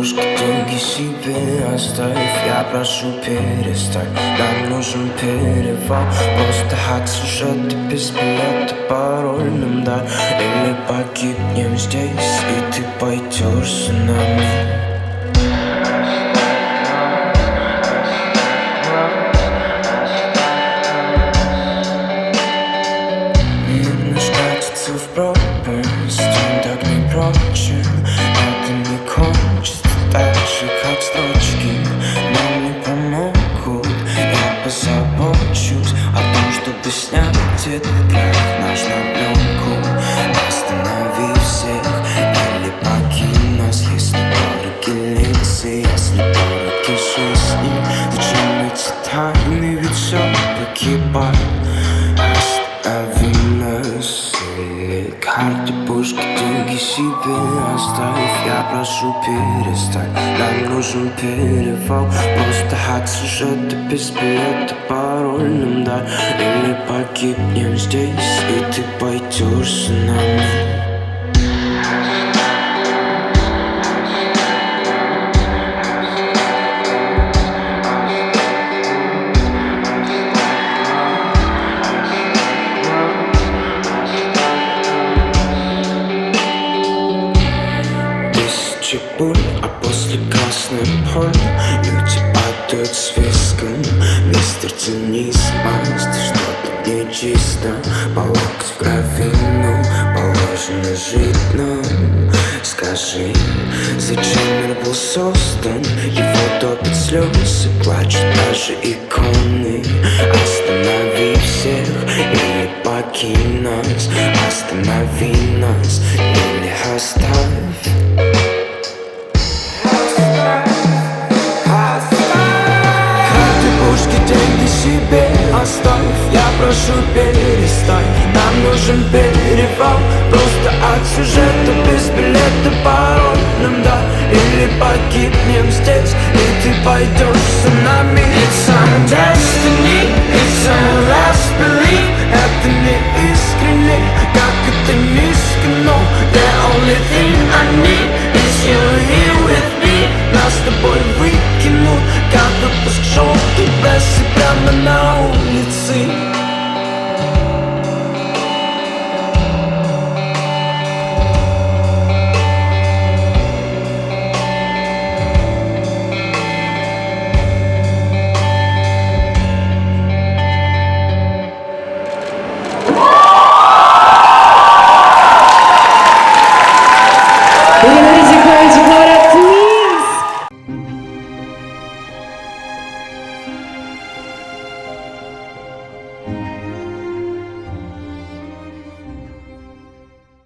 пушки, деньги себе оставь. Я прошу перестань, нам нужен перевал. Просто отсюжеты без билета, парольным, да. Или погибнем здесь, и ты пойдешь за нами. В пропасть, он так не прочен. Это не кончится так же, как строчки. Нам не помогут, я позабочусь о том, чтобы снять этот трек наш на пленку. Останови всех или покинь нас, если дороги лекции, если дороги жизни. Зачем эти тайны, ведь все погибает. Остави нас. Карты, пушки, деньги себе оставь. Я прошу перестань, нам нужен перевал. Просто от сюжета без билета, парольным, да. Или погибнем здесь, и ты пойдешь за нами. Пуль, а после красной поль люди падают с виском. Мистер цинизм, что-то нечисто. По локоть в крови, ну, положено жить нам. Скажи, зачем мир был создан? Его топят слезы, плачут даже иконы. Останови всех или покинь нас. Останови нас или оставь. Деньги себе оставь, я прошу перестань. Нам нужен перевал, просто от сюжета без билета, парольным, да. Или погибнем здесь, и ты пойдешь за нами. It's our destiny, it's our last belief.